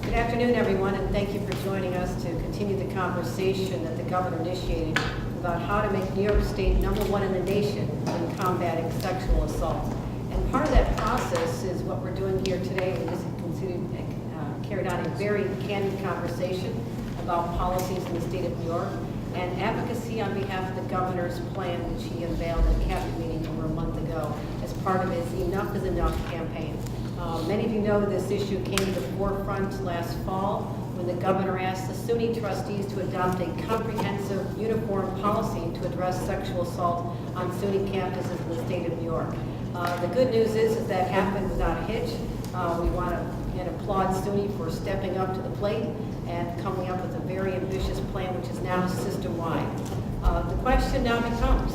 Good afternoon, everyone, and thank you for joining us to continue the conversation that the governor initiated about how to make New York State #1 in the nation in combating sexual assault. And part of that process is what we're doing here today. We just carried on a very candid conversation about policies in the state of New York and advocacy on behalf of the governor's plan, which he unveiled at a cabinet meeting over a month ago as part of his Enough is Enough campaign. Many of you know this issue came to the forefront last fall when the governor asked the SUNY trustees to adopt a comprehensive uniform policy to address sexual assault on SUNY campuses in the state of New York. The good news is that happened without a hitch. We want to again applaud SUNY for stepping up to the plate and coming up with a very ambitious plan, which is now system-wide. The question now becomes,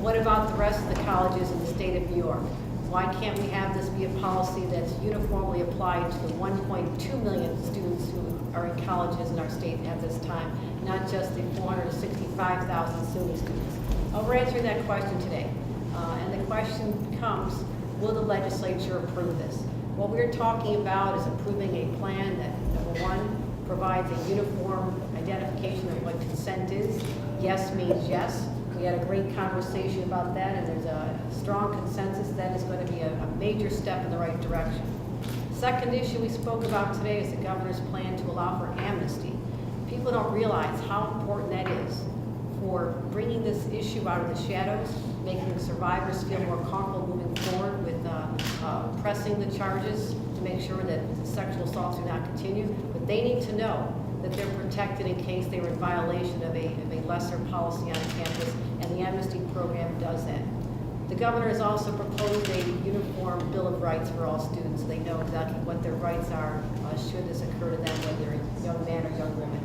what about the rest of the colleges in the state of New York? Why can't we have this be a policy that's uniformly applied to the 1.2 million students who are in colleges in our state at this time, not just the 465,000 SUNY students? We're answering that question today. And the question becomes, will the legislature approve this? What we're talking about is approving a plan that, number one, provides a uniform identification of what consent is. Yes means yes. We had a great conversation about that, and there's a strong consensus that is going to be a major step in the right direction. Second issue we spoke about today is the governor's plan to allow for amnesty. People don't realize how important that is for bringing this issue out of the shadows, making survivors feel more comfortable moving forward with pressing the charges to make sure that sexual assaults do not continue. But they need to know that they're protected in case they were in violation of a lesser policy on campus, and the amnesty program does that. The governor has also proposed a uniform Bill of Rights for all students, so they know exactly what their rights are should this occur to them, whether they're a young man or young woman.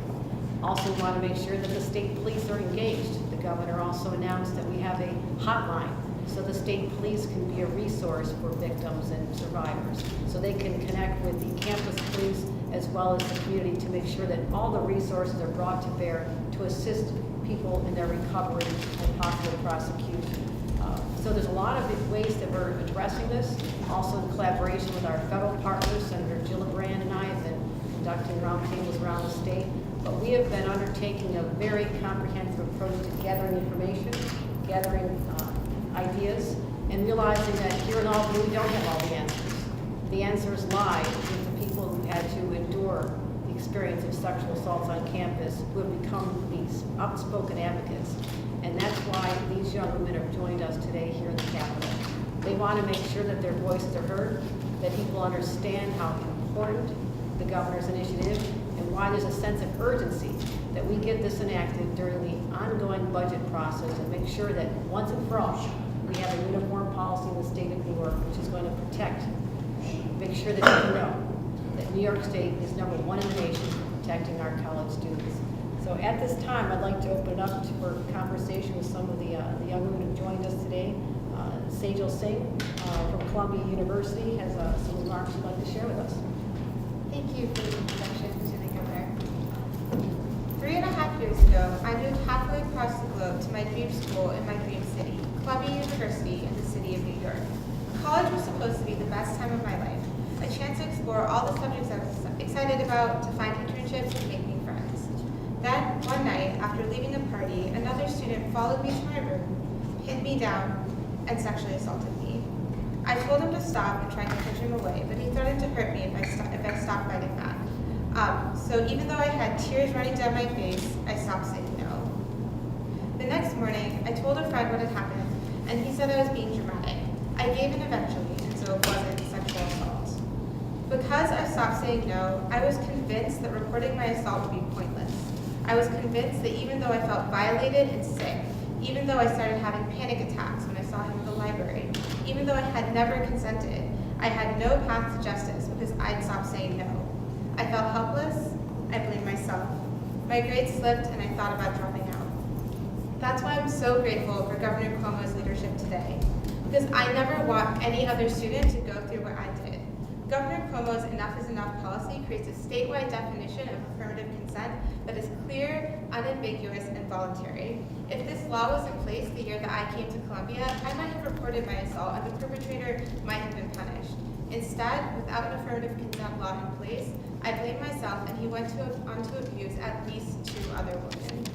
Also want to make sure that the state police are engaged. The governor also announced that we have a hotline, so the state police can be a resource for victims and survivors, so they can connect with the campus police as well as the community to make sure that all the resources are brought to bear to assist people in their recovery and possible prosecution. So there's a lot of ways that we're addressing this, also in collaboration with our federal partners. Senator Gillibrand and I have been conducting roundtables around the state, but we have been undertaking a very comprehensive approach to gathering information, gathering ideas, and realizing that here in Albany we don't have all the answers. The answers lie with the people who had to endure the experience of sexual assaults on campus, who have become these outspoken advocates. And that's why these young women have joined us today here in the Capitol. They want to make sure that their voices are heard, that people understand how important the governor's initiative and why there's a sense of urgency that we get this enacted during the ongoing budget process and make sure that once and for all, we have a uniform policy in the state of New York which is going to protect, make sure that you know that New York State is #1 in the nation for protecting our college students. So at this time, I'd like to open it up for conversation with some of the young women who joined us today. Sejal Singh from Columbia University has some remarks she'd like to share with us. Thank you for the introduction to the governor. 3.5 years ago, I moved halfway across the globe to my dream school in my dream city, Columbia University in the city of New York. College was supposed to be the best time of my life, a chance to explore all the subjects I was excited about, to find internships and make new friends. Then, one night, after leaving the party, another student followed me to my room, pinned me down, and sexually assaulted me. I told him to stop and tried to push him away, but he threatened to hurt me if I stopped fighting back. So even though I had tears running down my face, I stopped saying no. The next morning, I told a friend what had happened, and he said I was being dramatic. I gave in eventually, and so it wasn't sexual assault. Because I stopped saying no, I was convinced that reporting my assault would be pointless. I was convinced that even though I felt violated and sick, even though I started having panic attacks when I saw him in the library, even though I had never consented, I had no path to justice because I'd stopped saying no. I felt helpless. I blamed myself. My grades slipped and I thought about dropping out. That's why I'm so grateful for Governor Cuomo's leadership today, because I never want any other student to go through what I did. Governor Cuomo's Enough is Enough policy creates a statewide definition of affirmative consent that is clear, unambiguous, and voluntary. If this law was in place the year that I came to Columbia, I might have reported my assault and the perpetrator might have been punished. Instead, without an affirmative consent law in place, I blame myself, and he went on to abuse at least 2 other women.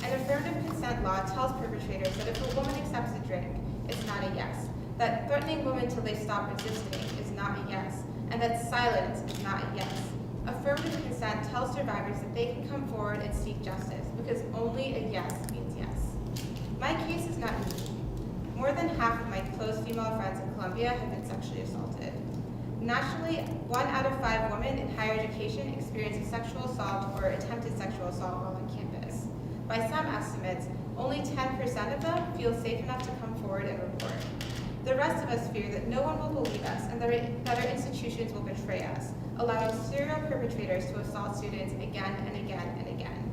An affirmative consent law tells perpetrators that if a woman accepts a drink, it's not a yes, that threatening women till they stop resisting is not a yes, and that silence is not a yes. Affirmative consent tells survivors that they can come forward and seek justice, because only a yes means yes. My case is not unique. More than half of my close female friends in Columbia have been sexually assaulted. Nationally, 1 out of 5 women in higher education experience a sexual assault or attempted sexual assault while on campus. By some estimates, only 10% of them feel safe enough to come forward and report. The rest of us fear that no one will believe us and that our institutions will betray us, allowing serial perpetrators to assault students again and again and again.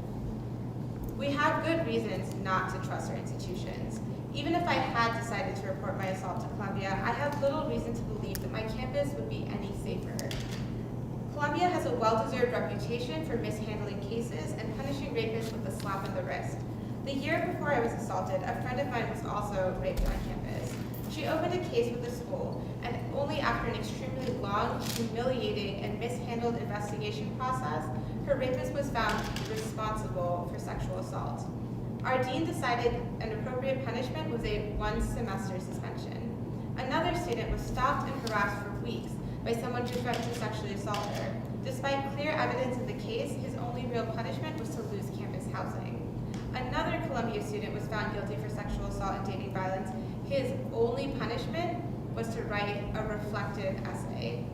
We have good reasons not to trust our institutions. Even if I had decided to report my assault to Columbia, I have little reason to believe that my campus would be any safer. Columbia has a well-deserved reputation for mishandling cases and punishing rapists with a slap on the wrist. The year before I was assaulted, a friend of mine was also raped on campus. She opened a case with the school, and only after an extremely long, humiliating, and mishandled investigation process, her rapist was found responsible for sexual assault. Our dean decided an appropriate punishment was a 1-semester suspension. Another student was stalked and harassed for weeks by someone who threatened to sexually assault her. Despite clear evidence of the case, his only real punishment was to lose campus housing. Another Columbia student was found guilty for sexual assault and dating violence. His only punishment was to write a reflective essay.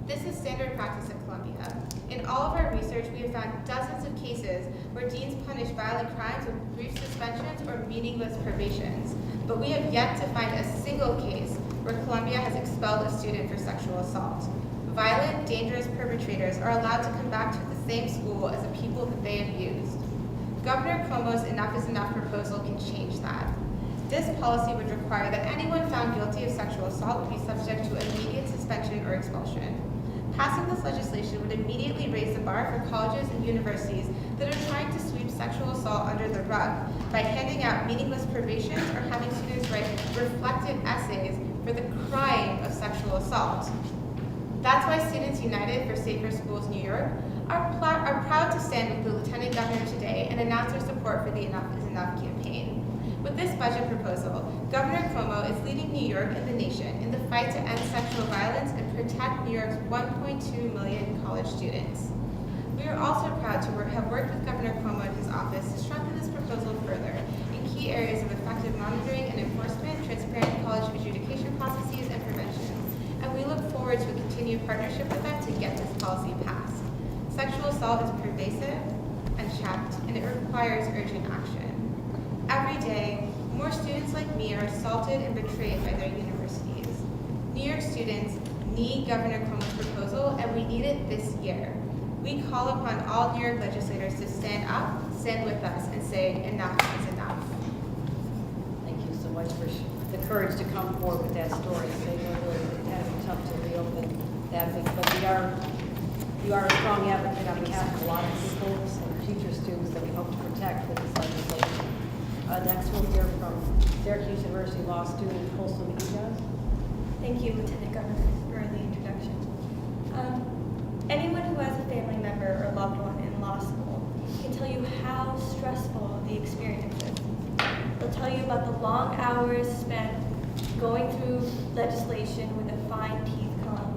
This is standard practice at Columbia. In all of our research, we have found dozens of cases where deans punish violent crimes with brief suspensions or meaningless probations, but we have yet to find a single case where Columbia has expelled a student for sexual assault. Violent, dangerous perpetrators are allowed to come back to the same school as the people that they abused. Governor Cuomo's Enough is Enough proposal can change that. This policy would require that anyone found guilty of sexual assault would be subject to immediate suspension or expulsion. Passing this legislation would immediately raise the bar for colleges and universities that are trying to sweep sexual assault under the rug by handing out meaningless probations or having students write reflective essays for the crime of sexual assault. That's why Students United for Safer Schools New York are proud to stand with the Lieutenant Governor today and announce our support for the Enough is Enough campaign. With this budget proposal, Governor Cuomo is leading New York and the nation in the fight to end sexual violence and protect New York's 1.2 million college students. We are also proud to have worked with Governor Cuomo and his office to strengthen this proposal further in key areas of effective monitoring and enforcement, transparent college adjudication processes, and prevention. And we look forward to a continued partnership with them to get this policy passed. Sexual assault is pervasive, unchecked, and it requires urgent action. Every day, more students like me are assaulted and betrayed by their universities. New York students need Governor Cuomo's proposal, and we need it this year. We call upon all New York legislators to stand up, stand with us, and say enough is enough. Thank you so much for the courage to come forward with that story. I know really it had to be tough to reopen that thing, but you are a strong advocate on behalf of a lot of people and future students that we hope to protect with this legislation. Next, we'll hear from Syracuse University Law student Folsom Ijaz. Thank you, Lieutenant Governor, for the introduction. Anyone who has a family member or loved one in law school can tell you how stressful the experience is. They'll tell you about the long hours spent going through legislation with a fine tooth comb.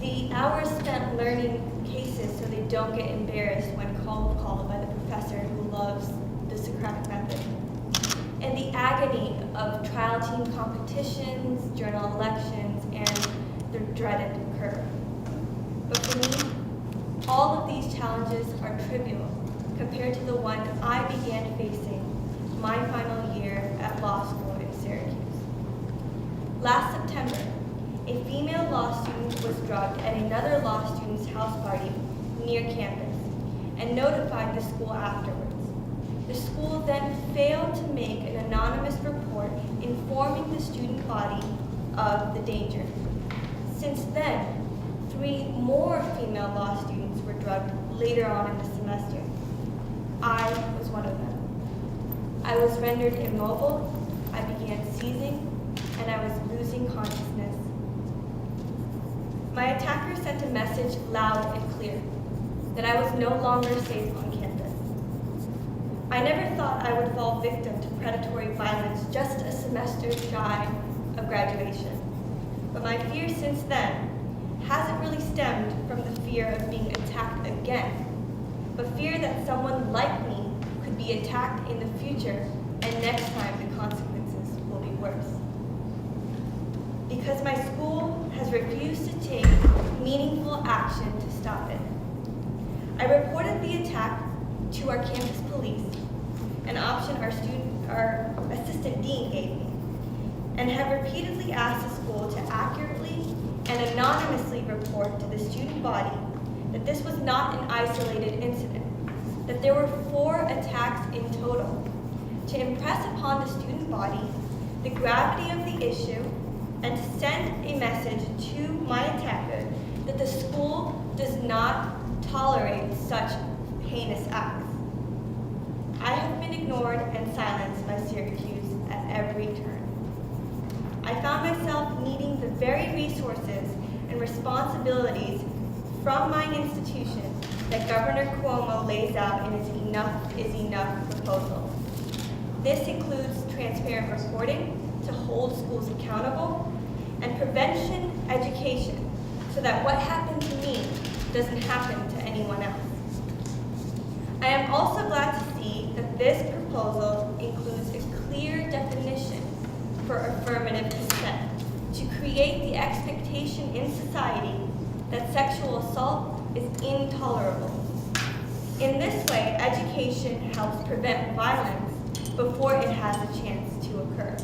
The hours spent learning cases so they don't get embarrassed when called by the professor who loves the Socratic method. And the agony of trial team competitions, journal elections, and the dreaded curve. But for me, all of these challenges are trivial compared to the one I began facing my final year at law school in Syracuse. Last September, a female law student was drugged at another law student's house party near campus and notified the school afterwards. The school then failed to make an anonymous report informing the student body of the danger. Since then, 3 more female law students were drugged later on in the semester. I was one of them. I was rendered immobile, I began seizing, and I was losing consciousness. My attacker sent a message loud and clear that I was no longer safe on campus. I never thought I would fall victim to predatory violence just a semester shy of graduation. But my fear since then hasn't really stemmed from the fear of being attacked again, but fear that someone like me could be attacked in the future, and next time the consequences will be worse. Because my school has refused to take meaningful action to stop it. I reported the attack to our campus police, an option our assistant dean gave me, and have repeatedly asked the school to accurately and anonymously report to the student body that this was not an isolated incident, that there were 4 attacks in total, to impress upon the student body the gravity of the issue and to send a message to my attacker that the school does not tolerate such heinous acts. I have been ignored and silenced by Syracuse at every turn. I found myself needing the very resources and responsibilities from my institution that Governor Cuomo lays out in his Enough is Enough proposal. This includes transparent reporting to hold schools accountable and prevention education so that what happened to me doesn't happen to anyone else. I am also glad to see that this proposal includes a clear definition for affirmative consent to create the expectation in society that sexual assault is intolerable. In this way, education helps prevent violence before it has a chance to occur.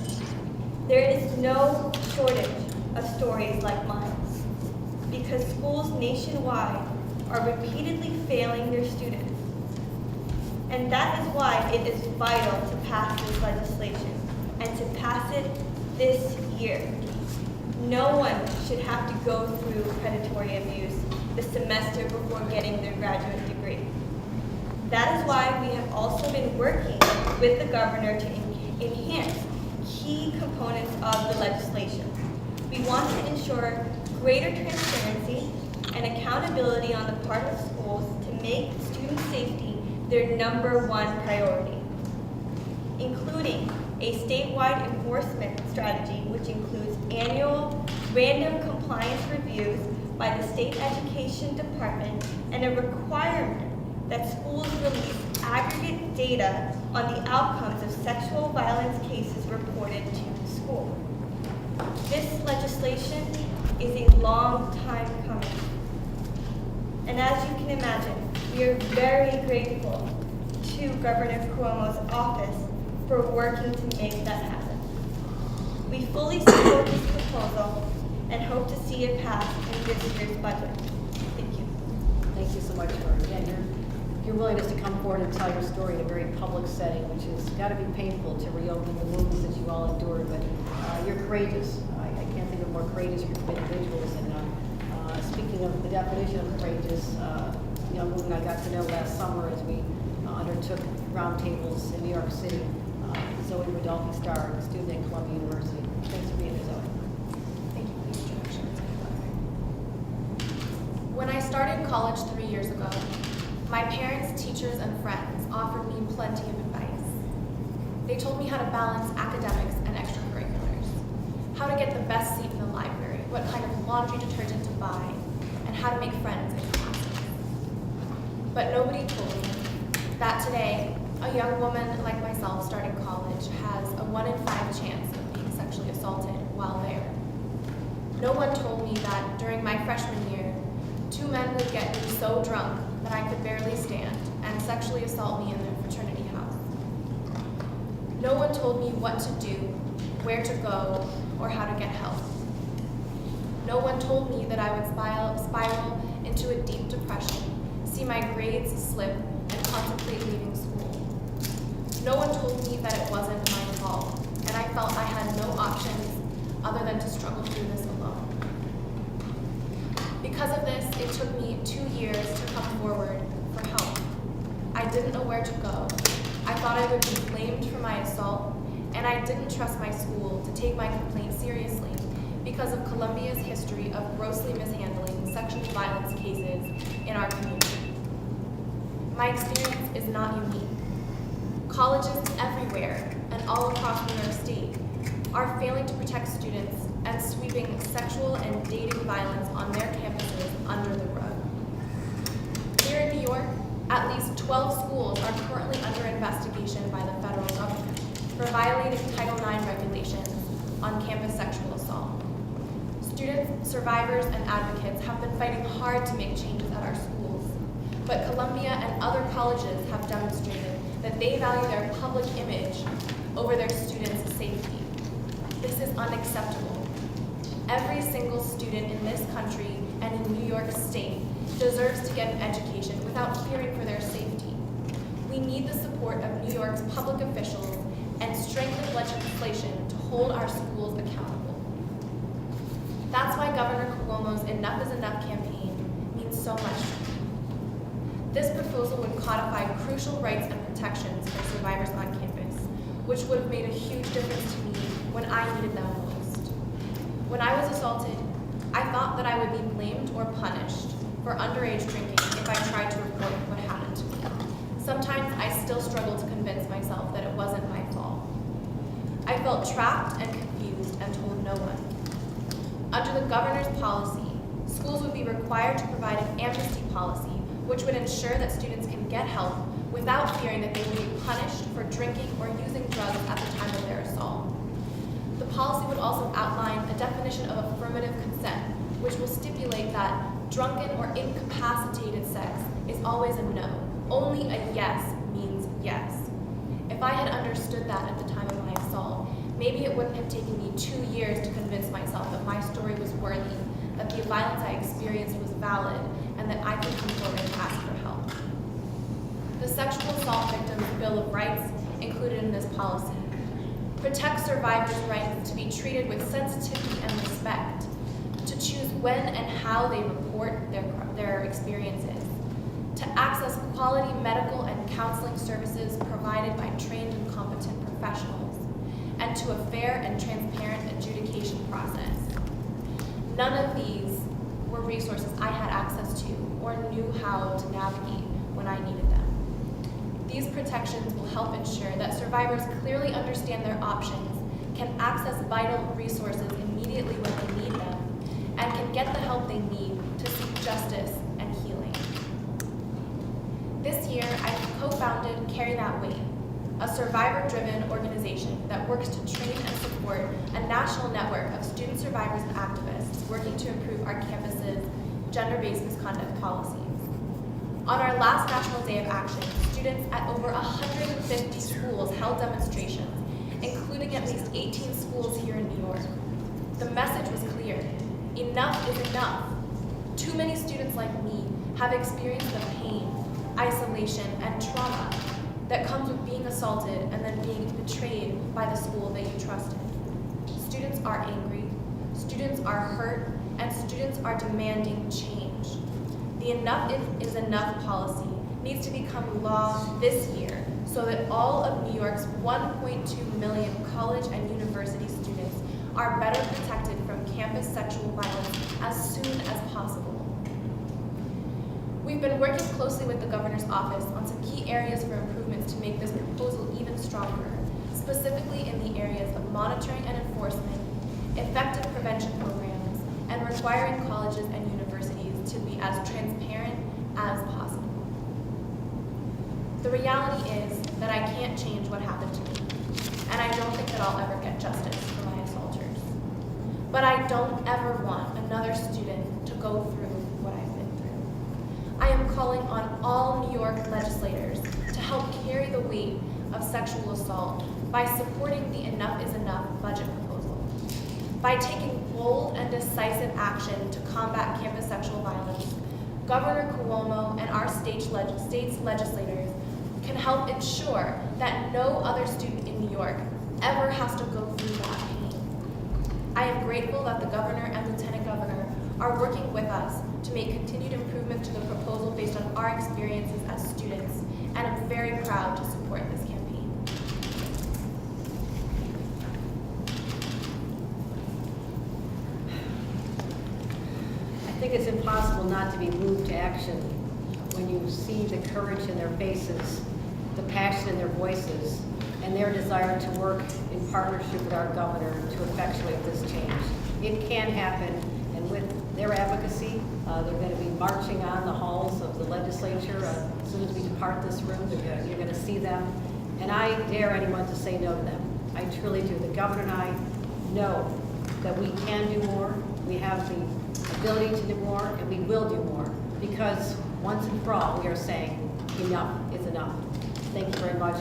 There is no shortage of stories like mine, because schools nationwide are repeatedly failing their students. And that is why it is vital to pass this legislation and to pass it this year. No one should have to go through predatory abuse the semester before getting their graduate degree. That is why we have also been working with the governor to enhance key components of the legislation. We want to ensure greater transparency and accountability on the part of schools to make student safety their #1 priority, including a statewide enforcement strategy which includes annual random compliance reviews by the state education department and a requirement that schools release aggregate data on the outcomes of sexual violence cases reported to the school. This legislation is a long time coming. And as you can imagine, we are very grateful to Governor Cuomo's office for working to make that happen. We fully support this proposal and hope to see it pass in this year's budget. Thank you. Thank you so much for, again, your willingness to come forward and tell your story in a very public setting, which has got to be painful to reopen the wounds that you all endured, but you're courageous. I can't think of more courageous group of individuals. And speaking of the definition of courageous, young woman I got to know last summer as we undertook roundtables in New York City, Zoe Rodolphe-Starr, a student at Columbia University. Thanks for being here, Zoe. Thank you for the introduction. When I started college 3 years ago, my parents, teachers, and friends offered me plenty of advice. They told me how to balance academics and extracurriculars, how to get the best seat in the library, what kind of laundry detergent to buy, and how to make friends in classes. But nobody told me that today, a young woman like myself starting college has a 1 in 5 chance of being sexually assaulted while there. No one told me that during my freshman year, 2 men would get me so drunk that I could barely stand and sexually assault me in their fraternity house. No one told me what to do, where to go, or how to get help. No one told me that I would spiral into a deep depression, see my grades slip, and contemplate leaving school. No one told me that it wasn't my fault, and I felt I had no options other than to struggle through this alone. Because of this, it took me 2 years to come forward for help. I didn't know where to go. I thought I would be blamed for my assault, and I didn't trust my school to take my complaint seriously because of Columbia's history of grossly mishandling sexual violence cases in our community. My experience is not unique. Colleges everywhere and all across New York State are failing to protect students and sweeping sexual and dating violence on their campuses under the rug. Here in New York, at least 12 schools are currently under investigation by the federal government for violating Title IX regulations on campus sexual assault. Students, survivors, and advocates have been fighting hard to make changes at our schools, but Columbia and other colleges have demonstrated that they value their public image over their students' safety. This is unacceptable. Every single student in this country and in New York State deserves to get an education without fearing for their safety. We need the support of New York's public officials and strengthen legislation to hold our schools accountable. That's why Governor Cuomo's Enough is Enough campaign means so much to me. This proposal would codify crucial rights and protections for survivors on campus, which would have made a huge difference to me when I needed them most. When I was assaulted, I thought that I would be blamed or punished for underage drinking if I tried to report what happened to me. Sometimes I still struggle to convince myself that it wasn't my fault. I felt trapped and confused and told no one. Under the governor's policy, schools would be required to provide an amnesty policy which would ensure that students can get help without fearing that they will be punished for drinking or using drugs at the time of their assault. The policy would also outline a definition of affirmative consent, which will stipulate that drunken or incapacitated sex is always a no. Only a yes means yes. If I had understood that at the time of my assault, maybe it wouldn't have taken me 2 years to convince myself that my story was worthy, that the violence I experienced was valid, and that I could come forward and ask for help. The Sexual Assault Victims Bill of Rights, included in this policy, protects survivors' rights to be treated with sensitivity and respect, to choose when and how they report their experiences, to access quality medical and counseling services provided by trained and competent professionals, and to a fair and transparent adjudication process. None of these were resources I had access to or knew how to navigate when I needed them. These protections will help ensure that survivors clearly understand their options, can access vital resources immediately when they need them, and can get the help they need to seek justice and healing. This year, I co-founded Carry That Weight, a survivor-driven organization that works to train and support a national network of student survivors and activists working to improve our campus's gender-based misconduct policies. On our last National Day of Action, students at over 150 schools held demonstrations, including at least 18 schools here in New York. The message was clear: enough is enough. Too many students like me have experienced the pain, isolation, and trauma that comes with being assaulted and then being betrayed by the school that you trusted. Students are angry, students are hurt, and students are demanding change. The Enough is Enough policy needs to become law this year so that all of New York's 1.2 million college and university students are better protected from campus sexual violence as soon as possible. We've been working closely with the governor's office on some key areas for improvements to make this proposal even stronger, specifically in the areas of monitoring and enforcement, effective prevention programs, and requiring colleges and universities to be as transparent as possible. The reality is that I can't change what happened to me, and I don't think that I'll ever get justice for my assaulters. But I don't ever want another student to go through what I've been through. I am calling on all New York legislators to help carry the weight of sexual assault by supporting the Enough is Enough budget proposal. By taking bold and decisive action to combat campus sexual violence, Governor Cuomo and our state's legislators can help ensure that no other student in New York ever has to go through that pain. I am grateful that the governor and lieutenant governor are working with us to make continued improvement to the proposal based on our experiences as students, and I'm very proud to support this campaign. it's impossible not to be moved to action when you see the courage in their faces, the passion in their voices, and their desire to work in partnership with our governor to effectuate this change. It can happen, and with their advocacy, they're going to be marching on the halls of the legislature. As soon as we depart this room, you're going to see them. And I dare anyone to say no to them. I truly do. The governor and I know that we can do more. We have the ability to do more, and we will do more. Because once and for all, we are saying enough is enough. Thank you very much.